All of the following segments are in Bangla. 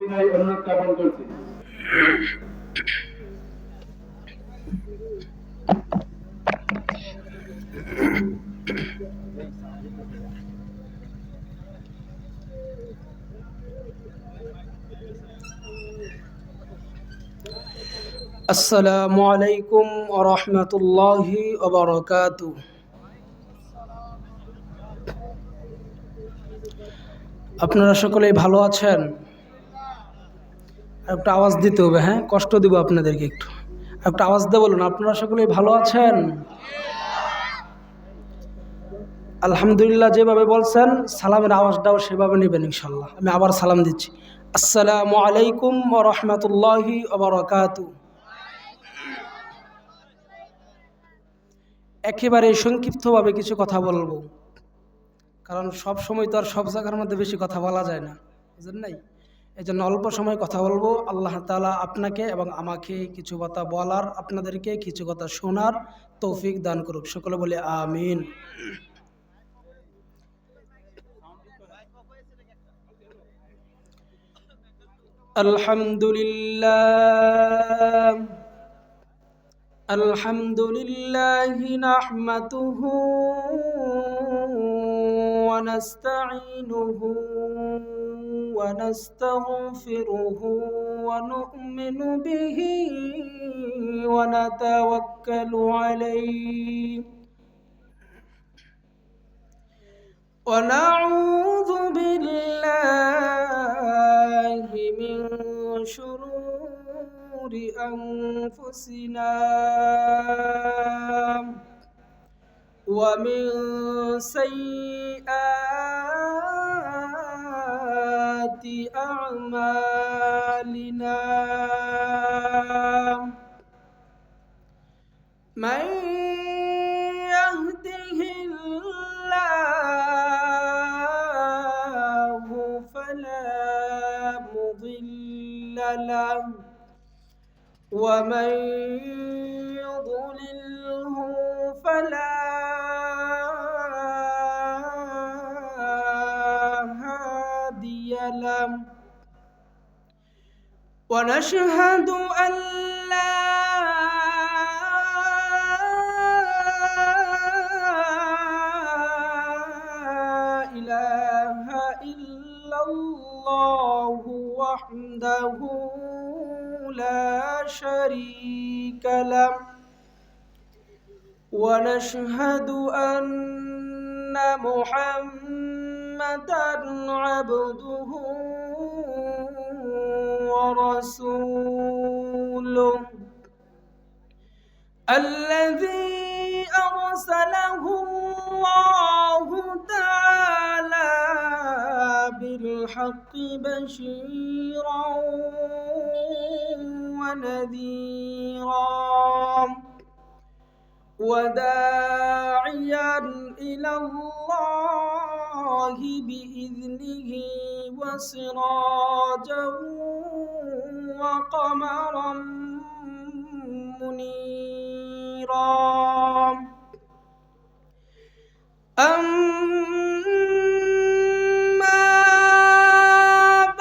বিদায় অনুরোধ জ্ঞাপন করছি। আসসালামু আলাইকুম ওয়া রাহমাতুল্লাহি ওয়া বারাকাতুহু। আপনারা সকলেই ভালো আছেন? একটা আওয়াজ দিতে হবে, হ্যাঁ, কষ্ট দিব আপনাদেরকে একটু। একটা আওয়াজ দিয়ে বলুন, আপনারা সকলেই ভালো আছেন? আলহামদুলিল্লাহ যেভাবে বলছেন, সালামের আওয়াজটাও সেভাবে নেবেন ইনশাল্লাহ। আমি আবার সালাম দিচ্ছি। আসসালামু আলাইকুম ওয়া রাহমাতুল্লাহি ওয়া বারাকাতুহু। একেবারে সংক্ষিপ্তভাবে কিছু কথা বলবো, কারণ সব সময় তো আর সব জায়গার মধ্যে বেশি কথা বলা যায় না, বুঝলেন নাই? এই জন্য অল্প সময় কথা বলবো। আল্লাহ তাআলা আপনাকে এবং আমাকে কিছু কথা বলার, আপনাদেরকে কিছু কথা শোনার তৌফিক দান করুক। সকলে বলে আমিন। আলহামদুলিল্লাহ আলহামদুলিল্লাহ নাহমাদুহু ওয়া নাস্তাঈনুহু ওয়া নাস্তাগফিরুহু ওয়া নু'মিনু বিহি ওয়া নাতাওয়াক্কালু আলাইহি ওয়া নাউযু বিল্লাহি মিন শুরুরি আনফুসিনা ومن سيئات أعمالنا من يهده الله فلا مضل له ومن يضلله فلا هادي له ونشهد أن لا إله إلا الله وحده لا شريك له ونشهد أن محمدًا عبده ورسوله الذي أرسله الله تعالى بالحق بشيرا ونذيرا وداعيا إلى الله بإذنه وسراجا وقمرا منيرا أما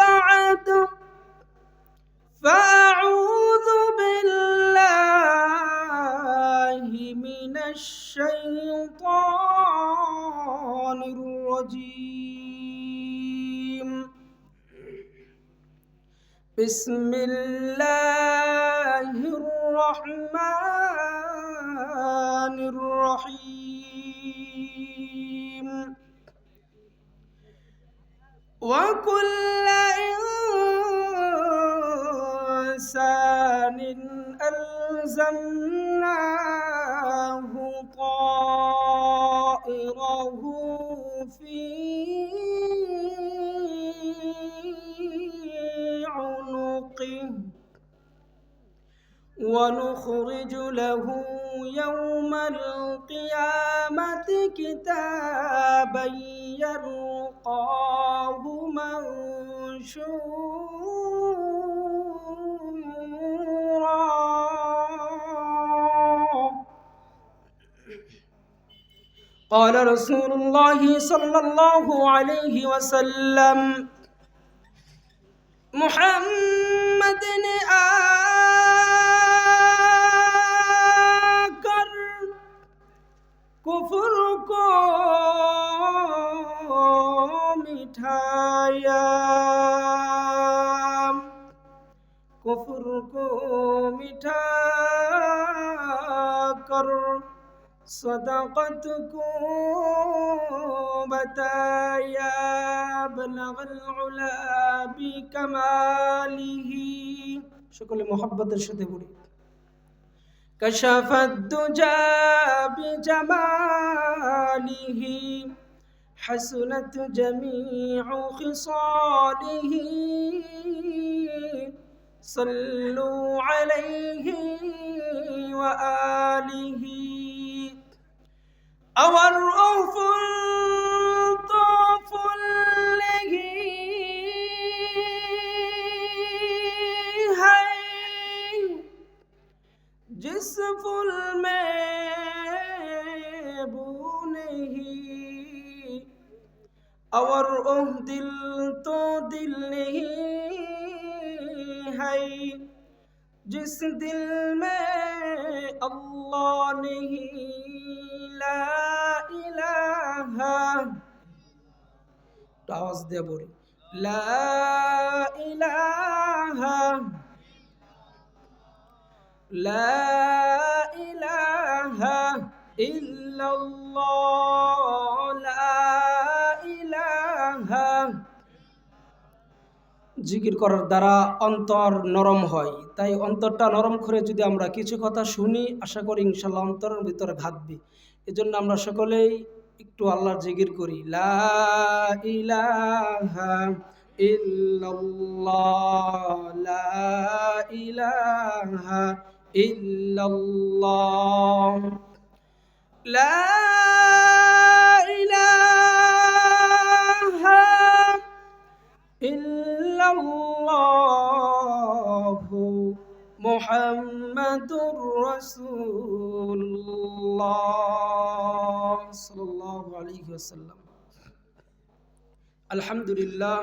بعد فأعوذ بالله من الشيطان الرجيم بسم الله الرحمن الرحيم وكل إنسان ألزمناه طائره في عنقه ونخرج له يوم القيامة كتابا يلقاه منشورا قال رسول الله صلى الله عليه وسلم मोहम्मद ने आकर कुफ्र को मिठाया, कुफ्र को मिठा कर सदाकत को बताया, बलगल उला बिकमालिही। সকলে মোহাব্বতের সাথে পড়ি। কশফত দুজা বিজমালিহি حسنت جميع خصاله صلوا عليه وآله اور أوفر طوفر لگی ہے جس فل میں بو نہیں، اور دل تو دل نہیں ہے جس دل میں اللہ نہیں، لا الہ، تو آواز دے بولی لا الہ لا الہ الا اللہ، لا الہ। জিকির করার দ্বারা অন্তর নরম হয়, তাই অন্তরটা নরম করে যদি আমরা কিছু কথা শুনি, আশা করি ইনশাআল্লাহ অন্তরের ভিতরে ঘাতবে। এজন্য আমরা সকলেই একটু আল্লাহর জিকির করি, লা ইলাহা ইল্লাল্লাহ, লা ইলাহা ইল্লাল্লাহ, লা ইলাহা ইল্লাল্লাহু মুহাম্মাদুর রাসূলুল্লাহ সাল্লাল্লাহু আলাইহি ওয়াসাল্লাম। আলহামদুলিল্লাহ,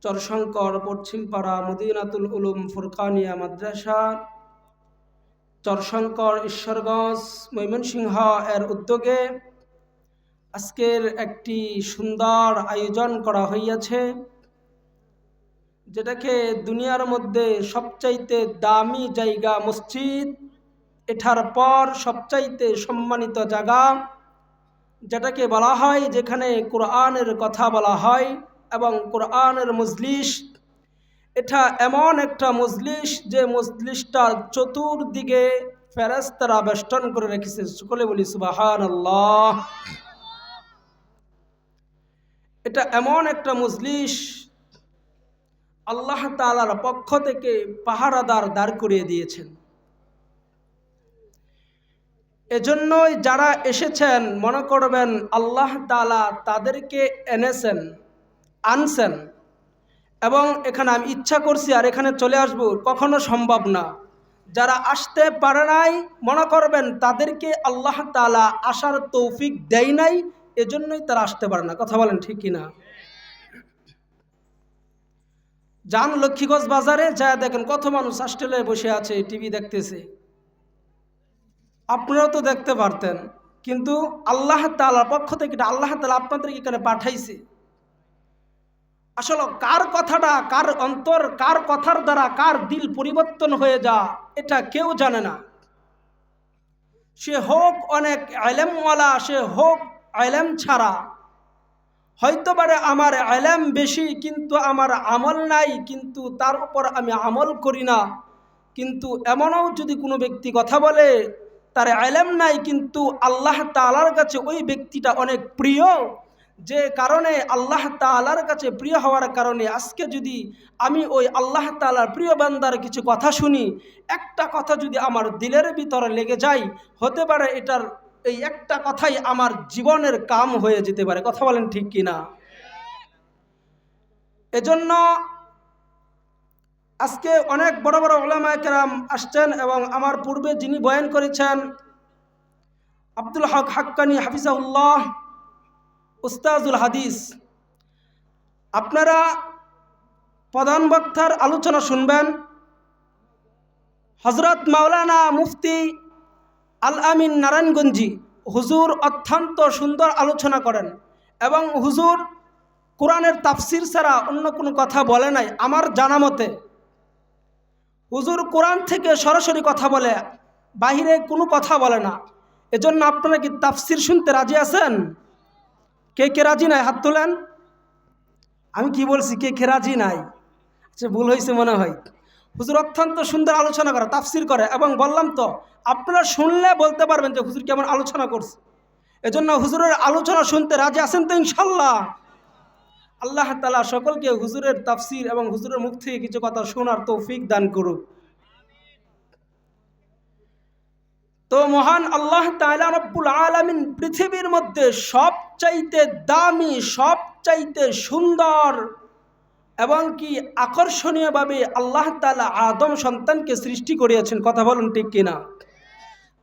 চরশঙ্কর পশ্চিমপাড়া মদিনাতুল উলুম ফুরকানিয়া মাদ্রাসা, চরশঙ্কর ঈশ্বরগঞ্জ ময়মনসিংহ এর উদ্যোগে আজকের একটি সুন্দর আয়োজন করা হইয়াছে, যেটাকে দুনিয়ার মধ্যে সবচাইতে দামি জায়গা মসজিদ, এটার পর সবচাইতে সম্মানিত জায়গা, যেটাকে বলা হয় যেখানে কোরআনের কথা বলা হয় এবং কোরআনের মজলিস। এটা এমন একটা মজলিস যে মজলিসটার চতুর্দিকে ফেরেশতারা বেষ্টন করে রেখেছে। সকলে বলি সুবহানাল্লাহ। এটা এমন একটা মজলিস আল্লাহ তাআলার পক্ষ থেকে পাহারাদার দাঁড় করিয়ে দিয়েছেন। এজন্যই যারা এসেছেন মনে করবেন আল্লাহ তাআলা তাদেরকে আনছেন এবং এখানে আমি ইচ্ছা করছি আর এখানে চলে আসব, কখনো সম্ভব না। যারা আসতে পারে নাই মনে করবেন তাদেরকে আল্লাহ তাআলা আসার তৌফিক দেয় নাই, এজন্যই তারা আসতে পারে না। কথা বলেন ঠিক কিনা? যান লক্ষ্মীগঞ্জ বাজারে যা দেখেন কত মানুষ অস্ট্রেলিয়ায় বসে আছে, টিভি দেখতেছে। আপনারাও তো দেখতে পারতেন, কিন্তু আল্লাহ তাআলার পক্ষ থেকে আল্লাহ তাআলা আপনাদেরকে এখানে পাঠাইছে। আসলে কার কথাটা, কার অন্তর, কার কথার দ্বারা কার দিল পরিবর্তন হয়ে যা এটা কেউ জানে না। সে হোক অনেক ইলমওয়ালা, সে হোক ইলম ছাড়া, হয়তো পারে আমার ইলম বেশি কিন্তু আমার আমল নাই, কিন্তু তার উপর আমি আমল করি না। কিন্তু এমনও যদি কোনো ব্যক্তি কথা বলে তার ইলম নাই কিন্তু আল্লাহ তাআলার কাছে ওই ব্যক্তিটা অনেক প্রিয়, যে কারণে আল্লাহ তাআলার কাছে প্রিয় হওয়ার কারণে আজকে যদি আমি ওই আল্লাহ তাআলার প্রিয় বান্দার কিছু কথা শুনি, একটা কথা যদি আমার দিলের ভিতরে লেগে যায়, হতে পারে এটার এই একটা কথাই আমার জীবনের কাম হয়ে যেতে পারে। কথা বলেন ঠিক কিনা? এজন্য আজকে অনেক বড় বড় উলামায়ে কেরাম আসছেন এবং আমার পূর্বে যিনি বয়ান করেছেন আব্দুল হক হাক্কানি হাফিজাহুল্লাহ, উস্তাজুল হাদিস। আপনারা প্রধান বক্তার আলোচনা শুনবেন হযরত মাওলানা মুফতি আল আমিন নারায়ণগঞ্জি। হুজুর অত্যন্ত সুন্দর আলোচনা করেন এবং হুজুর কোরআনের তাফসির ছাড়া অন্য কোনো কথা বলে নাই আমার জানা মতে। হুজুর কোরআন থেকে সরাসরি কথা বলে, বাহিরে কোনো কথা বলে না। এজন্য আপনারা কি তাফসির শুনতে রাজি আছেন? কে কে রাজি নাই হাত তোলেন। আমি কি বলছি, কে কে রাজি নাই? আচ্ছা, ভুল হয়েছে মনে হয়। হুজুর অত্যন্ত সুন্দর আলোচনা করে, তাফসির করে, এবং বললাম তো আপনারা শুনলে বলতে পারবেন যে হুজুর কেমন আলোচনা করছে। এজন্য হুজুরের আলোচনা শুনতে রাজি আছেন তো ইনশাল্লাহ? আল্লাহ তাআলা সকলকে হুজুরের তাফসির এবং হুজুরের মুখ থেকে কিছু কথা শোনার তৌফিক দান করুক। তো মহান আল্লাহ তাআলা রব্বুল আলামিন পৃথিবীর মধ্যে সবচাইতে দামি, সবচাইতে সুন্দর এবং কি আকর্ষণীয়ভাবে আল্লাহ তাআলা আদম সন্তানকে সৃষ্টি করিয়াছেন। কথা বলুন ঠিক কিনা?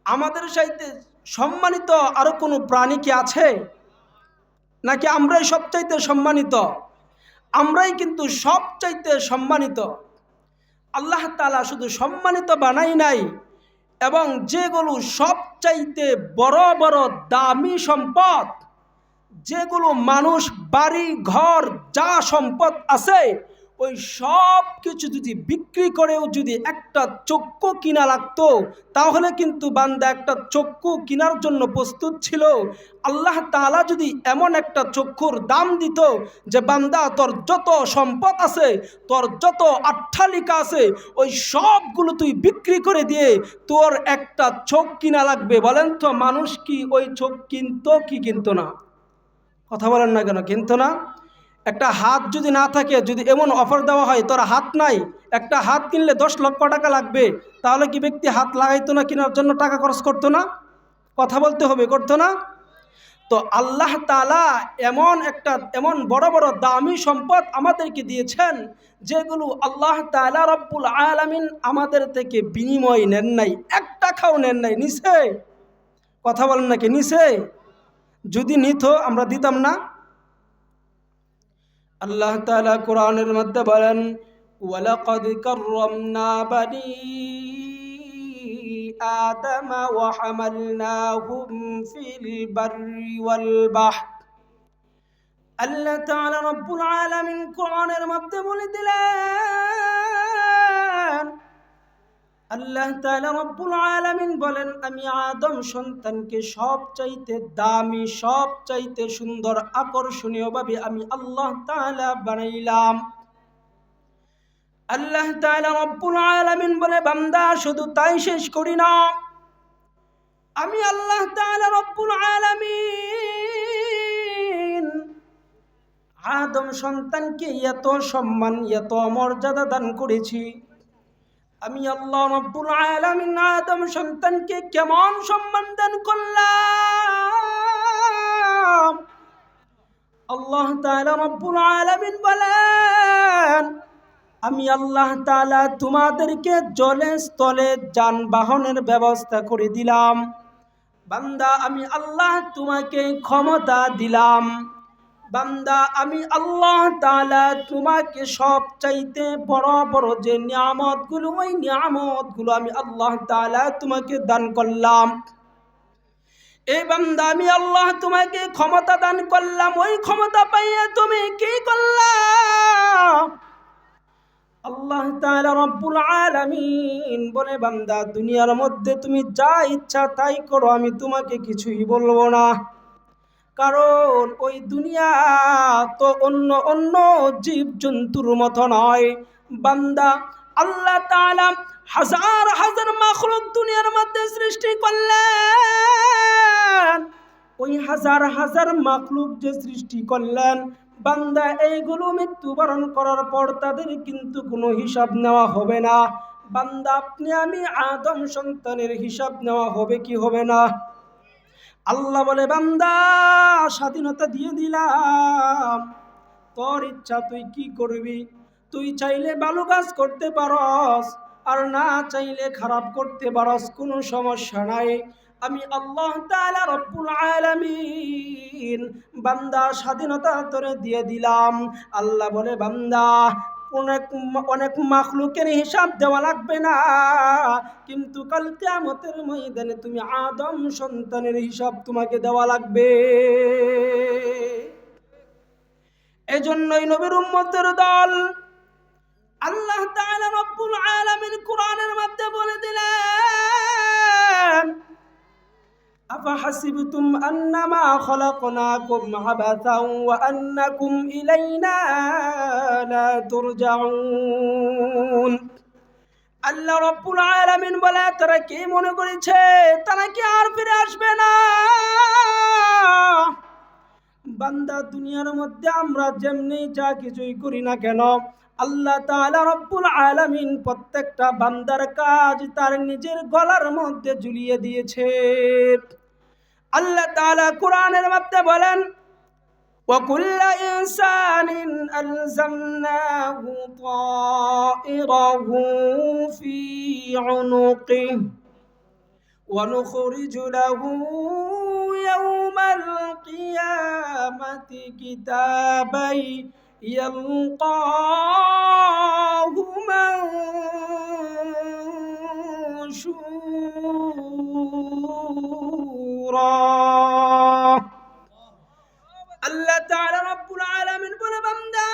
আমাদের চাইতে সম্মানিত আরো কোনো প্রাণী কি আছে? নাকি আমরাই সবচাইতে সম্মানিত? আমরাই কিন্তু সবচাইতে সম্মানিত। আল্লাহ তাআলা শুধু সম্মানিত বানাই নাই, এবং যেগুলো সবচাইতে বড় বড় দামি সম্পদ, যেগুলো মানুষ বাড়ি ঘর যা সম্পদ আছে ওই সব কিছু যদি বিক্রি করেও যদি একটা চক্ষু কিনা লাগতো, তাহলে কিন্তু বান্দা একটা চক্ষু কেনার জন্য প্রস্তুত ছিল। আল্লাহ তাআলা যদি এমন একটা চক্ষুর দাম দিত যে বান্দা তোর যত সম্পদ আছে, তোর যত অট্টালিকা আছে, ওই সবগুলো তুই বিক্রি করে দিয়ে তোর একটা চোখ কিনা লাগবে, বলেন তো মানুষ কি ওই চোখ কিনতো কি কিনতো না? কথা বলেন না কেন? কিনতো না? একটা হাত যদি না থাকে, যদি এমন অফার দেওয়া হয় তোর হাত নাই, একটা হাত কিনলে 10 লক্ষ টাকা লাগবে, তাহলে কি ব্যক্তি হাত লাগাইতো না? কেনার জন্য টাকা খরচ করতো না? কথা বলতে হবে, করতো না? তো আল্লাহ তাআলা এমন বড় বড় দামি সম্পদ আমাদেরকে দিয়েছেন, যেগুলো আল্লাহ তাআলা রব্বুল আলামিন আমাদের থেকে বিনিময় নেন নাই, 1 টাকাও নেন নাই। নিছে? কথা বলেন নাকি নিছে? যদি নিত আমরা দিতাম না? আল্লাহ তাআলা কোরআনের মধ্যে বলেন, ওয়ালাকাদ কাররামনা বানি আদম ওয়া হামালনাহুম ফিল বাররি ওয়াল বাহর। আল্লাহ তাআলা রব্বুল আলামিন কোরআনের মধ্যে বলে দিলেন, আল্লাহ তাআলা রব্বুল আলামিন বলেন, আমি আদম সন্তানকে সবচাইতে দামি, সবচাইতে সুন্দর, আকর্ষণীয়ভাবে আমি আল্লাহ তাআলা বানাইলাম। আল্লাহ তাআলা রব্বুল আলামিন বলে, বান্দা শুধু তাই শেষ করি না, আমি আল্লাহ তাআলা রব্বুল আলামিন আদম সন্তানকে এত সম্মান, এত মর্যাদা দান করেছি। আমি আল্লাহ রাব্বুল আলামিন আদম সন্তানকে কেমন সম্মান দান করলাম। আল্লাহ তাআলা রাব্বুল আলামিন বলেন, আমি আল্লাহ তাআলা তোমাদেরকে জলে স্থলে যানবাহনের ব্যবস্থা করে দিলাম। বান্দা আমি আল্লাহ তোমাকে ক্ষমতা দিলাম। বান্দা আমি আল্লাহ তাআলা তোমাকে সবচাইতে বড় বড় যে নিয়ামতগুলো, ওই নিয়ামতগুলো আমি আল্লাহ তাআলা তোমাকে দান করলাম। এই বান্দা আমি আল্লাহ তোমাকে ক্ষমতা দান করলাম, ওই ক্ষমতা পাইয়া তুমি কি করলা? আল্লাহ তাআলা রব্বুল আলামিন বলে, বান্দা দুনিয়ার মধ্যে তুমি যা ইচ্ছা তাই করো, আমি তোমাকে কিছুই বলবো না। কারণ ওই দুনিয়া তো অন্য অন্য জীব জন্তুর মতো নয়। বান্দা আল্লাহ তাআলা হাজার হাজার মাখলুক দুনিয়ার মধ্যে সৃষ্টি করলেন। ওই হাজার হাজার মাখলুক যে সৃষ্টি করলেন, বান্দা এইগুলো মৃত্যুবরণ করার পর তাদের কিন্তু কোনো হিসাব নেওয়া হবে না। বান্দা আপনি আমি আদম সন্তানের হিসাব নেওয়া হবে কি হবে না? আল্লাহ বলে, বান্দা স্বাধীনতা দিয়ে দিলাম, তোর ইচ্ছা তুই কি করবি। তুই চাইলে ভালো কাজ করতে পারস, আর না চাইলে খারাপ করতে পারস, কোনো সমস্যা নাই। আমি আল্লাহ তাআলা রব্বুল আলামিন বান্দা স্বাধীনতা তোরে দিয়ে দিলাম। আল্লাহ বলে, বান্দা অনেক অনেক মাখলুকের হিসাব দেওয়া লাগবে না, কিন্তু কাল কিয়ামতের ময়দানে তুমি আদম সন্তানের হিসাব তোমাকে দেওয়া লাগবে। এজন্যই নবীর উম্মতের দল আল্লাহ তাআলা রব্বুল আলামিন কোরআনের মধ্যে বলে দিলেন, আফাহাসিবতুম আন্নামা খলাকনাকুম আবাসান ওয়া আন্নাকুম ইলাইনা লা তুরজাউন। আল্লাহ রব্বুল আলামিন বলে, তারা কি মনে করেছে তারা কি আর ফিরে আসবে না? বান্দা, দুনিয়ার মধ্যে আমরা যেমনি যা কিছুই করি না কেন, আল্লাহ তাআলা রব্বুল আলামিন প্রত্যেকটা বান্দার কাজ তার নিজের গলার মধ্যে ঝুলিয়ে দিয়েছে। আল্লাহ তাআলা কোরআনের মধ্যে বলেন, وَكُلَّ إِنسَانٍ أَلْزَمْنَاهُ طَائِرَهُ فِي عُنُقِهِ وَنُخْرِجُ لَهُ يَوْمَ الْقِيَامَةِ كِتَابًا يَلْقَاهُ مَنشُورًا। আল্লাহ তাআলা রব্বুল আলামিন বলে, বান্দা,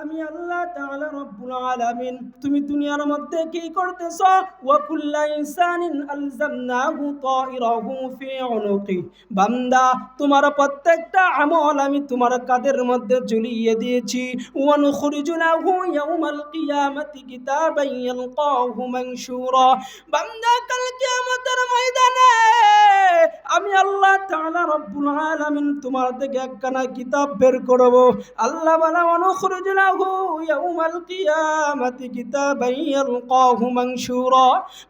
আমি আল্লাহ তাআলা রব্বুল আলামিন তুমি দুনিয়ার মধ্যে কি করতেছ? ওয়া কুল্লা ইনসানিন আলজামনাহু তাইরাহু ফি উনুকি। বান্দা, তোমার প্রত্যেকটা আমল আমি তোমার কাঁধের মধ্যে ঝুলিয়ে দিয়েছি। ওয়া নুখরিজু লাহু ইয়াউমাল কিয়ামাতি কিতাবান ইয়ালকাহু মানশুরা। বান্দা, কাল কিয়ামতের ময়দানে আমি আল্লাহ তাআলা রব্বুল আলামিন তোমার থেকে একখানা কিতাব বের করব। আল্লাহ বলে, অনুখরিজু লাহু ইয়াউমাল কিয়ামাতি কিতাবান ইয়ালকাহু মানশুরা।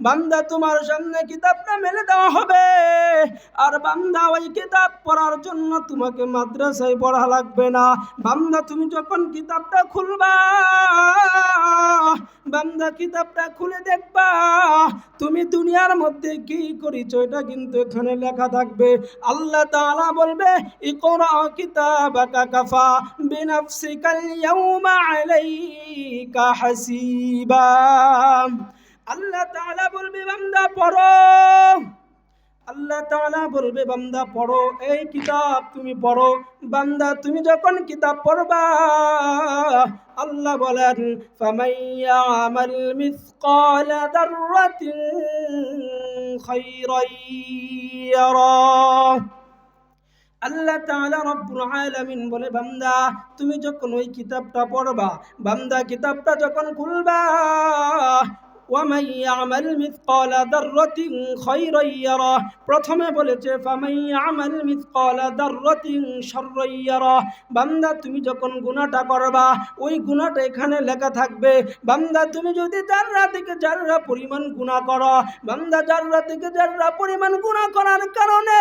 বান্দা, তোমার সামনে কিতাবটা মেলে দেওয়া হবে। আর বান্দা, ওই কিতাব পড়ার জন্য তোমাকে মাদ্রাসায় পড়া লাগবে না। বান্দা, তুমি যখন কিতাবটা খুলবা, বান্দা কিতাবটা খুলে দেখবা তুমি দুনিয়ার মধ্যে কি করেছো এটা কিন্তু এখানে লেখা থাকবে। আল্লাহ তাআলা বলবে, ইকরা কিতাবাকা কাফা বিনাফসিকাল ইয়াউমা আলাইকা হাসিবা। আল্লাহ তাআলা বলবে, বান্দা পড়ো। আল্লাহ তাআলা বলবে, বান্দা পড়ো, এই কিতাব তুমি পড়ো। বান্দা, তুমি যখন কিতাব পড়বা, আল্লাহ বলেন, ফামান ইয়ামাল মিসকালা যাররাতিন খায়রান ইয়ারা। আল্লাহ তাআলা রব্বুল আলামিন বলে, বান্দা, তুমি যখন ওই কিতাবটা পড়বা, বান্দা কিতাবটা যখন খুলবা, ওয়ামান ইয়ামাল মিসকালা যাররাতিন খায়রান ইয়ারা। প্রথমে বলেছে ফামান ইয়ামাল মিসকালা যাররাতিন শাররান ইয়ারা। বান্দা, তুমি যখন গুনাহটা করবা, ওই গুনাহটা এখানে লেখা থাকবে। বান্দা, তুমি যদি জাররা থেকে জাররা পরিমাণ গুনাহ করো, বান্দা জাররা থেকে জাররা পরিমাণ গুনাহ করার কারণে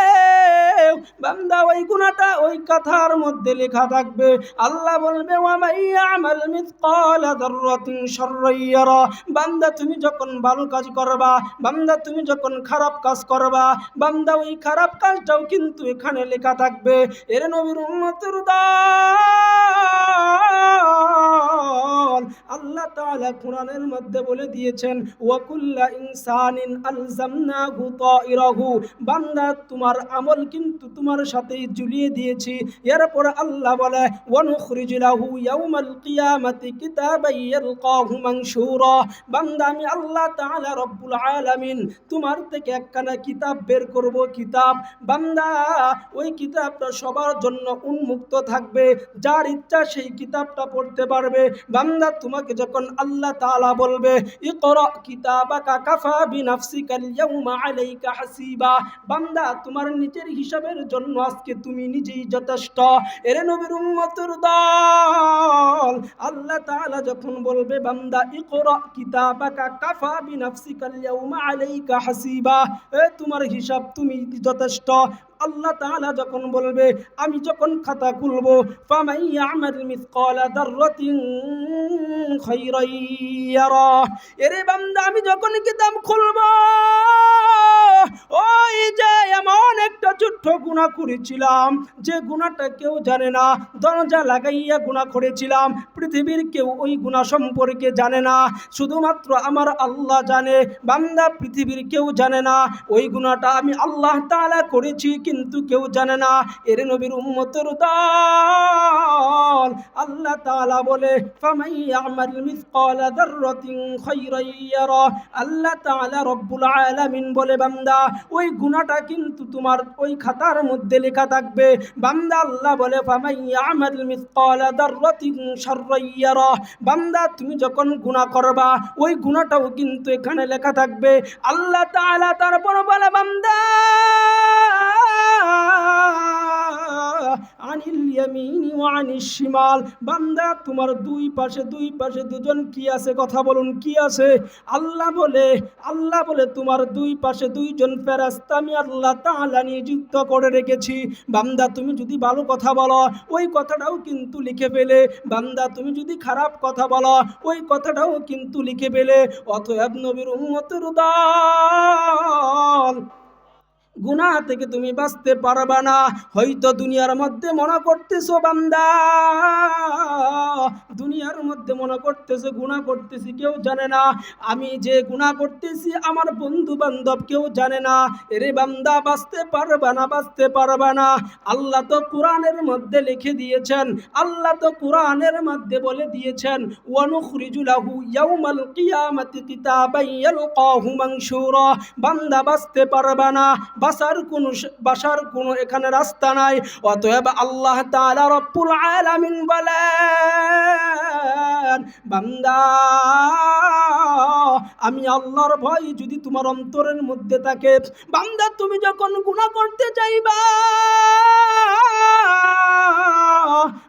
বান্দা ওই গুনাহটা ওই কথার মধ্যে লেখা থাকবে। আল্লাহ বলবে, ওয়ামান ইয়ামাল মিসকালা যাররাতিন শাররান ইয়ারা। বান্দা, তুমি যখন ভালো কাজ করবা, বান্দা তুমি যখন খারাপ কাজ করবা, বান্দা ওই খারাপ কাজটাও কিন্তু এখানে লেখা থাকবে। এর নবীর উম্মতের দল আল্লাহ তাআলা কোরআনের মধ্যে বলে দিয়েছেন, ওয়া কুল্লা ইনসানিন আলজামনাহু তাইরাহু। বান্দা, তোমার আমল কিন্তু তোমার সাথেই ঝুলিয়ে দিয়েছি। এরপর আল্লাহ বলে, ওয়া নুখরিজু লাহু ইয়াউমাল কিয়ামাতি কিতাবান ইয়ালকাহু মানশুরা। বান্দা, আমি আল্লাহ তাআলা রব্বুল আলামিন তোমার থেকে একখানা কিতাব বের করব। কিতাব, বান্দা, ওই কিতাবটা সবার জন্য উন্মুক্ত থাকবে। যার ইচ্ছা সেই কিতাবটা পড়তে পারবে। বান্দা, তোমাকে যখন আল্লাহ তাআলা বলবে, ইকরা কিতাবাকা কাফা বিনাফসিকাল ইয়াউমা আলাইকা হাসিবা। বান্দা, তোমার নিজের হিসাবের জন্য আজকে তুমি নিজেই যথেষ্ট। এর নবীর উম্মতের দল আল্লাহ তাআলা যখন বলবে, বান্দা ইকরা কিতাবাকা কাফা বিনাফসিকাল ইয়াউমা আলাইকা হাসিবা, তোমার হিসাব তুমি যথেষ্ট। আল্লাহ তাআলা যখন বলবে, আমি যখন খাতা খুলবো, ফামান ইয়ামাল মিসকালা যাররাতিন খায়রান ইয়ারা। এরে বান্দা, আমি যখন কিতাব খুলবো, ওই যে এমন একটা ছোট্ট গুনাহ করেছিলাম, যে গুনাহটা কেউ জানে না, দরজা লাগাইয়া গুনাহ করেছিলাম, পৃথিবীর কেউ ওই গুনাহ সম্পর্কে জানে না, শুধুমাত্র আমার আল্লাহ জানে। বান্দা, পৃথিবীর কেউ জানে না ওই গুনাহটা আমি আল্লাহ তাআলা করেছি, কিন্তু কেউ জানে না। এর নবীর উম্মতের দল, আল্লাহ তাআলা বলে ফামান ইয়ামাল মিসকালা যাররাতিন খায়রান ইয়ারা। আল্লাহ তাআলা রব্বুল আলামিন বলে, বান্দা ওই গুনাহটা কিন্তু তোমার ওই খাতার মধ্যে লেখা থাকবে। বান্দা আল্লাহ বলে ফামান ইয়ামাল মিসকালা যাররাতিন শাররান ইয়ারা। বান্দা তুমি যখন গুনাহ করবা ওই গুনাহটাও কিন্তু এখানে লেখা থাকবে। আল্লাহ তাআলা তারপর বলে, বান্দা আনিল ইয়ামিনি ওয়া আনিশ শিমাল। বান্দা তোমার দুই পাশে দুজন কি আছে? কথা বলুন, কি আছে? আল্লাহ বলে তোমার দুই পাশে দুইজন ফেরেশতা আমি আল্লাহ তাআলা নিযুক্ত করে রেখেছি। বান্দা তুমি যদি ভালো কথা বলো ওই কথাটাও কিন্তু লিখে ফেলে, বান্দা তুমি যদি খারাপ কথা বলো ওই কথাটাও কিন্তু লিখে ফেলে। অতএব নবীর উম্মতের দল, গুনাহ থেকে তুমি বাঁচতে পারবা না। হয়তো দুনিয়ার মধ্যে মনে করতেছো বান্দা, দুনিয়ার মধ্যে মনে করতেছো গুনাহ করতেছি, কেউ জানে না। আমি যে গুনাহ করতেছি আমার বন্ধু বান্ধব কেউ জানে না। এরে বান্দা, বাঁচতে পারবা না। আল্লাহ তো কোরআনের মধ্যে লিখে দিয়েছেন, আল্লাহ তো কোরআনের মধ্যে বলে দিয়েছেন ওয়ানুখরিজু লাহু ইয়াউমাল কিয়ামাতি কিতাবান ইয়ালকাহু মানশুরা। বান্দা বাঁচতে পারবা না, বাসার কোনো এখানে রাস্তা নাই। অতএব আল্লাহ তাআলা রব্বুল আলামিন বলেন, বান্দা আমি আল্লাহর ভয় যদি তোমার অন্তরের মধ্যে থাকে, বান্দা তুমি যখন গুনাহ করতে চাইবা,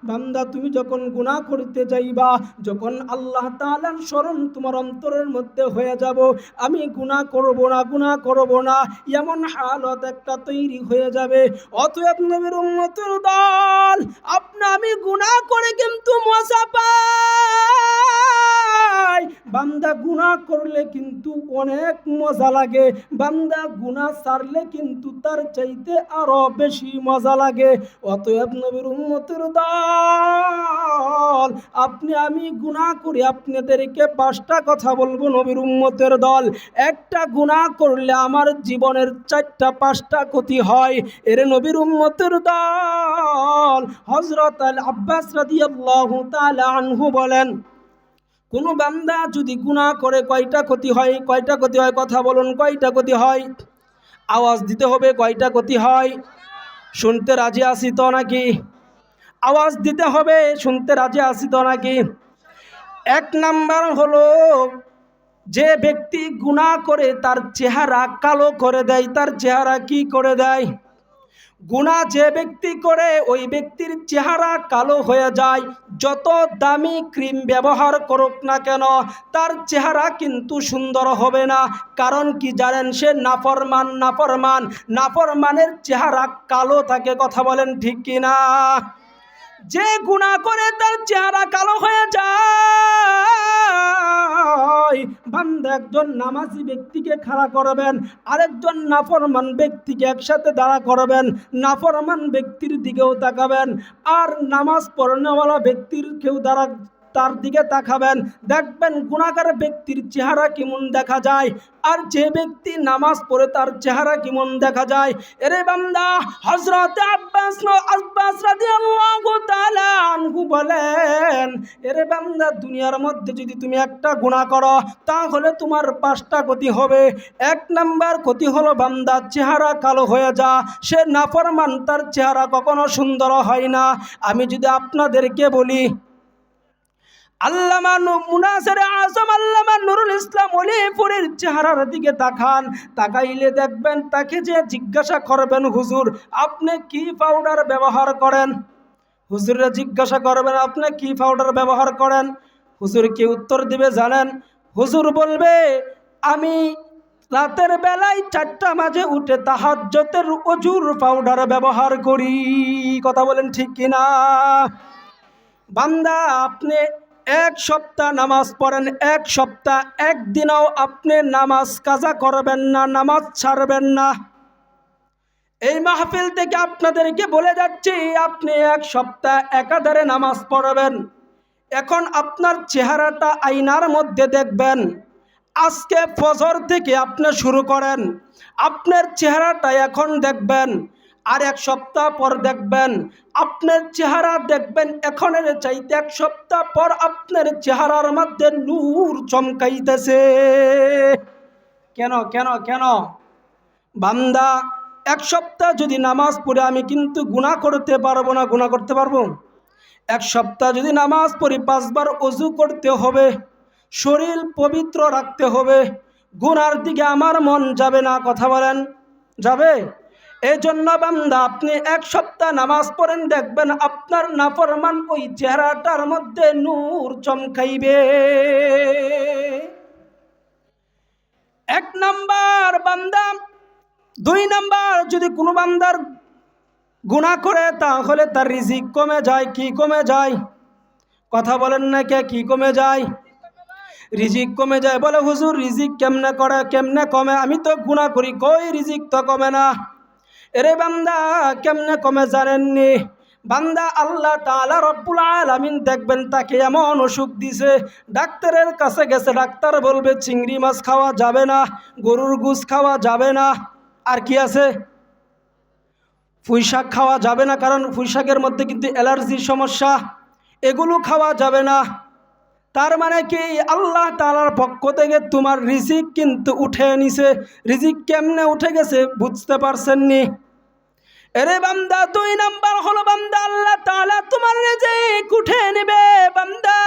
বান্দা তুমি যখন গুনাহ করতে যাইবা, যখন আল্লাহ তাআলার স্মরণ তোমার অন্তরের মধ্যে হয়ে যাব, আমি গুনাহ করব না এমন হালত একটা তৈরি হয়ে যাবে। অতএব নবীর উম্মতের দল, আমি গুনাহ করে কিন্তু মজা পাই। বান্দা গুনাহ করলে কিন্তু অনেক মজা লাগে, বান্দা গুনাহ ছাড়লে কিন্তু তার চাইতে আরো বেশি মজা লাগে। অতএব নবীর উম্মতের দল, আমি গুনাহ করি, আপনাদেরকে 5টা কথা বলবো নবীর উম্মতের দল। একটা গুনাহ করলে আমার জীবনের 4টা 5টা ক্ষতি হয়। এর নবীর উম্মতের দল, হযরত আল আব্বাস রাদিয়াল্লাহু তাআলা আনহু বলেন, কোন বান্দা যদি গুনাহ করে কয়টা ক্ষতি হয়? কথা বলুন, কয়টা ক্ষতি হয়? আওয়াজ দিতে হবে, কয়টা ক্ষতি হয়? শুনতে রাজি আছি তো নাকি? আওয়াজ দিতে হবে, শুনতে রাজি আছি তো নাকি? 1 নাম্বার হলো, যে ব্যক্তি গুনাহ করে তার চেহারা কালো করে দেয়। তার চেহারা কি করে দেয়? গুনাহ যে ব্যক্তি করে ওই ব্যক্তির চেহারা কালো হয়ে যায়। যত দামি ক্রিম ব্যবহার করুক না কেন তার চেহারা কিন্তু সুন্দর হবে না। কারণ কি জানেন? সে নাফরমানের চেহারা কালো থাকে। কথা বলেন ঠিক কিনা? যে গুনাহ করে তার চেহারা কালো হয়ে যায়। বান্দা একজন নামাজি ব্যক্তিকে খাড়া করবেন, আরেকজন নাফরমান ব্যক্তিকে একসাথে দাঁড়া করবেন, নাফরমান ব্যক্তির দিকেও তাকাবেন, আর নামাজ পড়নেওয়ালা ব্যক্তির কেউ তার দিকে তাকাবেন। দেখবেন গুনাহগার ব্যক্তির চেহারা কেমন দেখা যায়, আর যে ব্যক্তি নামাজ পড়ে তার চেহারা কেমন দেখা যায়। এরে বান্দা, হযরত আব্বাস রাদিয়াল্লাহু তাআলা আনহু বলেন, এরে বান্দা, দুনিয়ার মধ্যে যদি তুমি একটা গুনাহ করো তাহলে তোমার 5টা ক্ষতি হবে। 1 নাম্বার ক্ষতি হলো বান্দার চেহারা কালো হয়ে যা। সে নাফরমান, তার চেহারা কখনো সুন্দর হয় না। আমি যদি আপনাদেরকে বলি, আল্লামা মুনাসির আজম আল্লামা নুরুল ইসলাম ওলিপুরের চেহারার দিকে তাকাইলে দেখবেন, তাকে যে জিজ্ঞাসা করবেন, হুজুর আপনি কি পাউডার ব্যবহার করেন? হুজুররা জিজ্ঞাসা করবেন, আপনি কি পাউডার ব্যবহার করেন? হুজুর কি উত্তর দিবে জানেন? হুজুর বলবে, আমি রাতের বেলায় 4টা বাজে উঠে তাহাজ্জুদের ওযুর পাউডার ব্যবহার করি। কথা বলেন ঠিক কিনা? বান্দা, আপনি এক সপ্তাহ নামাজ পড়েন, এক সপ্তাহ একদিনও আপনি নামাজ কাজা করবেন না, নামাজ ছাড়বেন না। এই মাহফিল থেকে আপনাদেরকে বলে যাচ্ছি, আপনি এক সপ্তাহ একাধারে নামাজ পড়বেন। এখন আপনার চেহারাটা আয়নার মধ্যে দেখবেন। আজকে ফজর থেকে আপনি শুরু করেন, আপনার চেহারাটা এখন দেখবেন, আর এক সপ্তাহ পর দেখবেন আপনার চেহারা দেখবেন এখনের চাইতে এক সপ্তাহ পর আপনার চেহারার মধ্যে নূর চমকাইতেছে। কেন কেন কেন? বান্দা, এক সপ্তাহ যদি নামাজ পড়ে আমি কিন্তু গুনাহ করতে পারবো না। গুনাহ করতে পারবো? এক সপ্তাহ যদি নামাজ পড়ি 5 বার ওযু করতে হবে, শরীর পবিত্র রাখতে হবে, গুনার দিকে আমার মন যাবে না। কথা বলেন, যাবে? এই জন্য বান্দা, আপনি এক সপ্তাহ নামাজ পড়েন, দেখবেন আপনার নাফরমান ওই চেহারাটার মধ্যে নূর চমকাইবে। এক নাম্বার বান্দা। 2 নাম্বার, যদি কোনো বান্দার গুনাহ করে তাহলে তার রিজিক কমে যায়। কি কমে যায়? কথা বলেন না কে? কি কমে যায়? রিজিক কমে যায়। বলে হুজুর রিজিক কেমনে করে, কেমনে কমে? আমি তো গুনাহ করি, কই রিজিক তো কমে না। এরে বান্দা, কেমনে কমে জানেননি? বান্দা, আল্লাহ তাআলা রব্বুল আলামিন দেখবেন তাকে এমন অসুখ দিছে, ডাক্তারের কাছে গেছে, ডাক্তার বলবে চিংড়ি মাছ খাওয়া যাবে না, গরুর গোশত খাওয়া যাবে না, আর কি আছে, পুঁইশাক খাওয়া যাবে না, কারণ পুঁইশাকের মধ্যে কিন্তু অ্যালার্জির সমস্যা, এগুলো খাওয়া যাবে না। তার মানে কি, আল্লাহ তাআলার পক্ষ থেকে তোমার রিজিক কিন্তু উঠে নিছে। রিজিক কেমনে উঠে গেছে বুঝতে পারছেন নি? এরে বান্দা, 2 নাম্বার হলো বান্দা, আল্লাহ তাআলা তোমার রিজিক উঠে নেবে। বান্দা,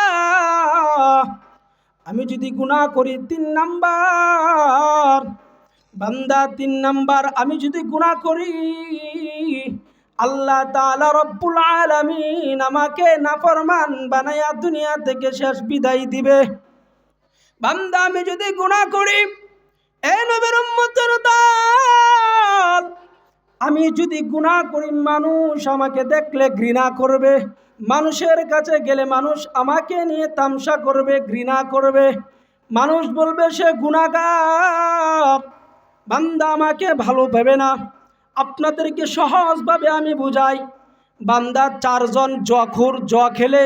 আমি যদি গুনাহ করি 3 নাম্বার, বান্দা 3 নাম্বার, আমি যদি গুনাহ করি আল্লাহ তাআলা রব্বুল আলামিন আমাকে নাফরমান বানায়া দুনিয়া থেকে শেষ বিদায় দিবে। বান্দা, আমি যদি গুনাহ করি, এ নবীর উম্মতের দল, আমি যদি গুনাহ করি, মানুষ আমাকে দেখলে ঘৃণা করবে, মানুষের কাছে গেলে মানুষ আমাকে নিয়ে তামসা করবে, ঘৃণা করবে, মানুষ বলবে সে গুনাহগার। বান্দা আমাকে ভালো ভেবে না। আপনাদেরকে সহজভাবে আমি বুঝাই। বান্দা, 4 জন জখুর জ খেলে,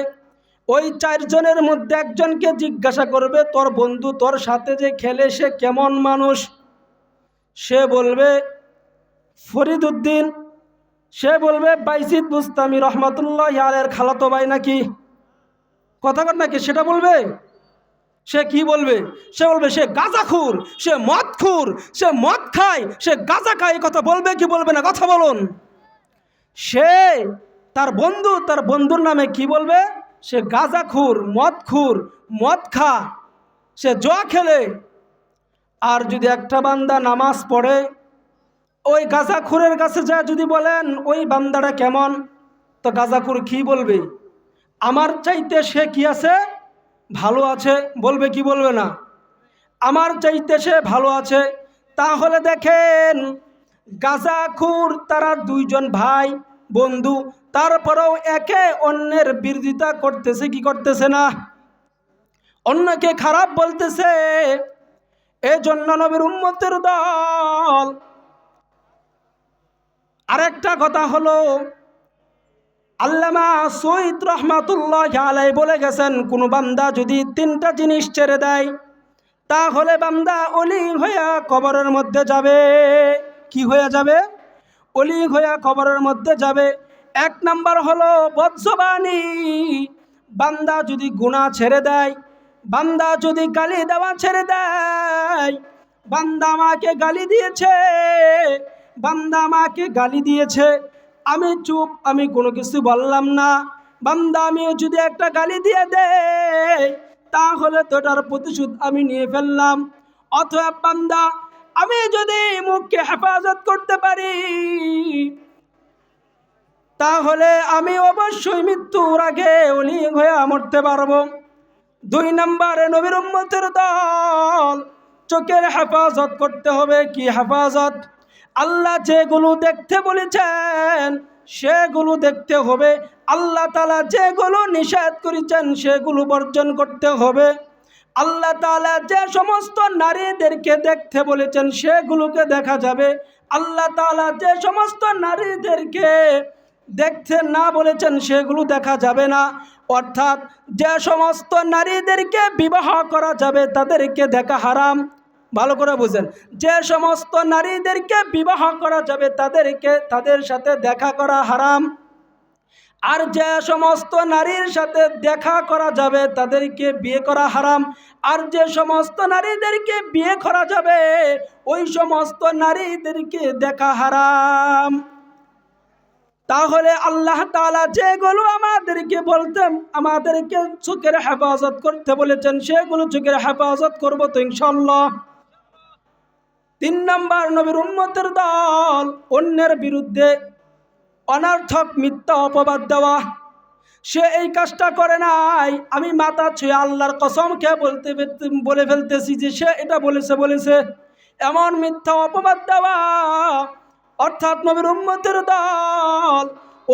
ওই 4 জনের মধ্যে একজনকে জিজ্ঞাসা করবে তোর বন্ধু তোর সাথে যে খেলে সে কেমন মানুষ? সে বলবে ফরিদ উদ্দিন, সে বলবে বাইজিদ বুস্তামি রহমাতুল্লাহি আলাইহির খালাতো ভাই নাকি? কথা কর নাকি? সেটা বলবে। সে কি বলবে? সে বলবে সে গাঁজাখুর, সে মদখুর, সে মদ খায়, সে গাঁজা খায়। কথা বলবে কি বলবে না? কথা বলুন। সে তার বন্ধুর নামে কি বলবে? সে গাঁজাখুর, মদখুর, মদ খা, সে জুয়া খেলে। আর যদি একটা বান্দা নামাজ পড়ে, ওই গাঁজাখুরের কাছে যা যদি বলেন ওই বান্দাটা কেমন, তো গাঁজাখুর কি বলবে? আমার চাইতে সে কি আছে? ভালো আছে। বলবে কি বলবে না? আমার চাইতে সে ভালো আছে। তাহলে দেখেন, গাঁজাখুর তারা 2 জন ভাই বন্ধু, তারপরেও একে অন্যের বিরোধিতা করতেছে কি করতেছে না? অন্যকে খারাপ বলতেছে। এই জন্য নবীর উম্মতের দল, আরেকটা কথা হলো, আল্লামা সৈয়দ রহমাতুল্লাহি আলাইহি বলে গেছেন, কোন বান্দা যদি 3টা জিনিস ছেড়ে দেয় তাহলে বান্দা অলি হইয়া কবরের মধ্যে যাবে। কি হয়ে যাবে? অলি হইয়া কবরের মধ্যে যাবে। 1 নাম্বার হলো বদজবানি। বান্দা যদি গুনাহ ছেড়ে দেয়, বান্দা যদি গালি দেওয়া ছেড়ে দেয়, বান্দা আমাকে গালি দিয়েছে, বান্দা আমাকে গালি দিয়েছে, আমি চুপ, আমি কোনো কিছু বললাম না। বান্দা আমিও যদি একটা গালি দিয়ে দেই তাহলে তোটার প্রতিশোধ আমি নিয়ে ফেললাম। অথবা বান্দা আমি যদি মুখকে হেফাজত করতে পারি তাহলে আমি অবশ্যই মৃত্যুর আগে ওলি হয়ে মরতে পারবো। 2 নম্বরে নবীর উম্মতের দল, চোখের হেফাজত করতে হবে। কি হেফাজত? আল্লাহ যেগুলো দেখতে বলেছেন সেগুলো দেখতে হবে, আল্লাহ তাআলা যেগুলো নিষেধ করেছেন সেগুলো বর্জন করতে হবে। আল্লাহ তাআলা যে সমস্ত নারীদেরকে দেখতে বলেছেন সেগুলোকে দেখা যাবে, আল্লাহ তাআলা যে সমস্ত নারীদেরকে দেখতে না বলেছেন সেগুলো দেখা যাবে না। অর্থাৎ যে সমস্ত নারীদেরকে বিবাহ করা যাবে তাদেরকে দেখা হারাম। ভালো করে বুঝেন, যে সমস্ত নারীদেরকে বিবাহ করা যাবে তাদের সাথে দেখা করা হারাম। আর যে সমস্ত নারীর সাথে দেখা করা যাবে তাদেরকে বিয়ে করা হারাম। আর যে সমস্ত নারীদেরকে বিয়ে করা যাবে ওই সমস্ত নারীদেরকে দেখা হারাম। তাহলে আল্লাহ তাআলা যেগুলো আমাদেরকে চোখের হেফাজত করতে বলেছেন সেগুলো চোখের হেফাজত করব তো ইনশাআল্লাহ। 3 নম্বর, নবীর উম্মতের দল অন্যের বিরুদ্ধে অনর্থক মিথ্যা অপবাদ দেওয়া। সে এই কাজটা করে নাই, আমি মাথা ছুঁয়ে আল্লাহর কসম খেয়ে বলে ফেলতেছি যে সে এটা বলেছে এমন মিথ্যা অপবাদ দেওয়া। অর্থাৎ নবীর উম্মতের দল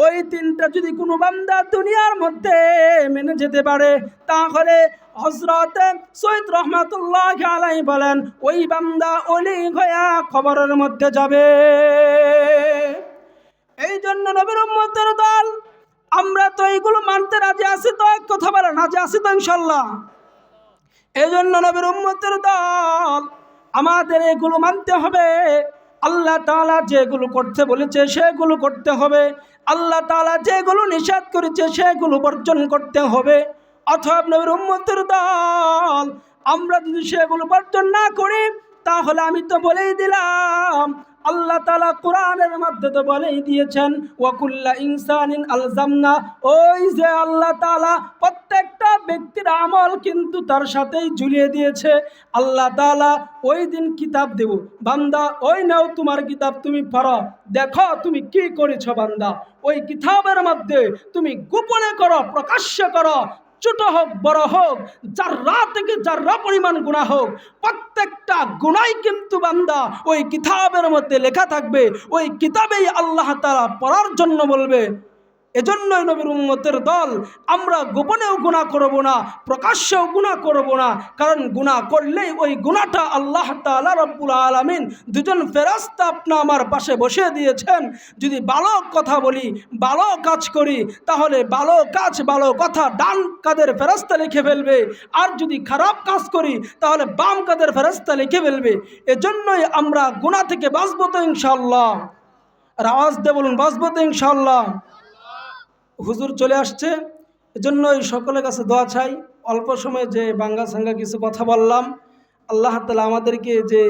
ওই 3টা যদি কোনো বান্দা দুনিয়ার মধ্যে মেনে যেতে পারে তাহলে হযরত সৈয়দ রহমাতুল্লাহি আলাইহি বলেন ওই বান্দা ওলি হয়ে কবরের মধ্যে যাবে। এই জন্য নবীর উম্মতের দল আমরা তো এইগুলো মানতে রাজি আছি, তো এক কথা বলেন রাজি আছি তো ইনশাআল্লাহ। এই জন্য নবীর উম্মতের দল আমাদের এগুলো মানতে হবে। আল্লাহ তাআলা যেগুলো করতে বলেছে সেগুলো করতে হবে, আল্লাহ তাআলা যেগুলো নিষেধ করেছে সেগুলো বর্জন করতে হবে। অথবা নবীর উম্মতের দল আমরা যদি সেগুলো বর্জন না করি তাহলে আমি তো বলেই দিলাম, আল্লাহ তাআলা কোরআনের মধ্যে তো বলেই দিয়েছেন ওয়াকুল্লা ইনসানিন আলজামনা, ওই যে আল্লাহ তাআলা প্রত্যেকটা ব্যক্তির আমল কিন্তু তার সাথেই ঝুলিয়ে দিয়েছে। আল্লাহ তাআলা ওই দিন কিতাব দেব, বান্দা ওই নাও তোমার কিতাব, তুমি পড়ো, দেখো তুমি কি করেছো বান্দা। ওই কিতাবের মধ্যে তুমি গোপনে করো প্রকাশ্যে করো, ছোট হোক বড় হোক, যাররা থেকে যাররা পরিমাণ গুনাহ হোক, প্রত্যেকটা গুনাহই কিন্তু বান্দা ওই কিতাবের মধ্যে লেখা থাকবে। ওই কিতাবেই আল্লাহ তাআলা পড়ার জন্য বলবে। এজন্যই নবীর উম্মতের দল আমরা গোপনেও গুনাহ করব না, প্রকাশ্যেও গুনাহ করব না। কারণ গুনাহ করলেই ওই গুনাহটা আল্লাহ তাআলা রব্বুল আলামিন দুজন ফেরেশতা আপনা আমার পাশে বসিয়ে দিয়েছেন। যদি ভালো কথা বলি, ভালো কাজ করি, তাহলে ভালো কাজ ভালো কথা ডান কাঁধের ফেরেশতা লিখে ফেলবে। আর যদি খারাপ কাজ করি তাহলে বাম কাঁধের ফেরেশতা লিখে ফেলবে। এজন্যই আমরা গুনাহ থেকে বাঁচবো তো ইনশাআল্লাহ। আর আওয়াজ দিয়ে বলুন বাঁচবো তো ইনশাআল্লাহ। হুজুর চলে আসছে, এজন্যই সকলের কাছে দোয়া চাই। অল্প সময়ে যে বাঙ্গা সাঙ্গা কিছু কথা বললাম, আল্লাহ তাআলা আমাদেরকে যে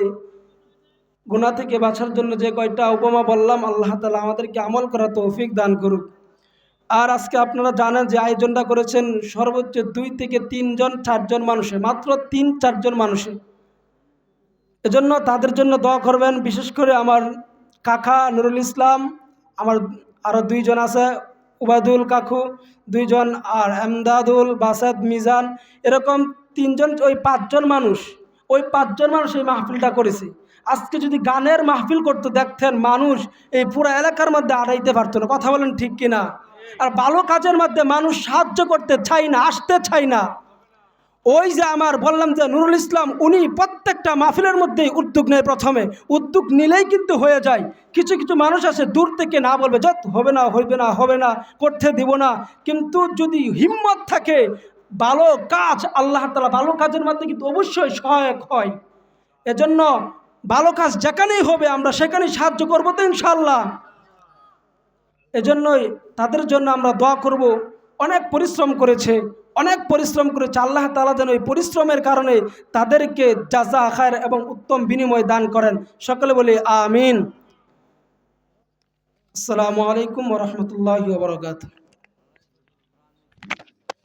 গুনাহ থেকে বাঁচার জন্য যে কয়টা উপমা বললাম, আল্লাহ তাআলা আমাদেরকে আমল করার তৌফিক দান করুক। আর আজকে আপনারা জানেন যে আয়োজনটা করেছেন সর্বোচ্চ 2 থেকে 3 জন 4 জন মানুষে, মাত্র 3-4 জন মানুষে। এজন্য তাদের জন্য দোয়া করবেন। বিশেষ করে আমার কাকা নুরুল ইসলাম, আমার আরও 2 জন আছে, উবায়দুল কাকু 2 জন, আর এমদাদুল, বাসাদ, মিজান, এরকম 3 জন, ওই 5 জন মানুষ, ওই 5 জন মানুষ এই মাহফিলটা করেছে। আজকে যদি গানের মাহফিল করতে দেখতেন মানুষ এই পুরো এলাকার মধ্যে আড়াইতে পারতো না। কথা বলেন ঠিক কিনা? আর ভালো কাজের মধ্যে মানুষ সাহায্য করতে চায় না, আসতে চায় না। ওই যে আমার বললাম যে নুরুল ইসলাম, উনি প্রত্যেকটা মাহফিলের মধ্যেই উদ্যোগ নেয়। প্রথমে উদ্যোগ নিলেই কিন্তু হয়ে যায়। কিছু কিছু মানুষ আছে দূর থেকে না বলবে যত হবে না, হইবে না, হবে না, করতে দিব না। কিন্তু যদি হিম্মত থাকে, ভালো কাজ, আল্লাহ তাআলা ভালো কাজের মধ্যে কিন্তু অবশ্যই সহায়ক হয়। এজন্য ভালো কাজ যেখানেই হবে আমরা সেখানেই সাহায্য করবো তো ইনশাআল্লাহ। এজন্যই তাদের জন্য আমরা দোয়া করব। অনেক পরিশ্রম করেছে, আল্লাহ তাআলা যেন এই পরিশ্রমের কারণে তাদেরকে জাযা খায়র এবং উত্তম বিনিময় দান করেন। সকলে বলি আমিন। আসসালামু আলাইকুম ওয়া রাহমাতুল্লাহি ওয়া বারাকাতুহু।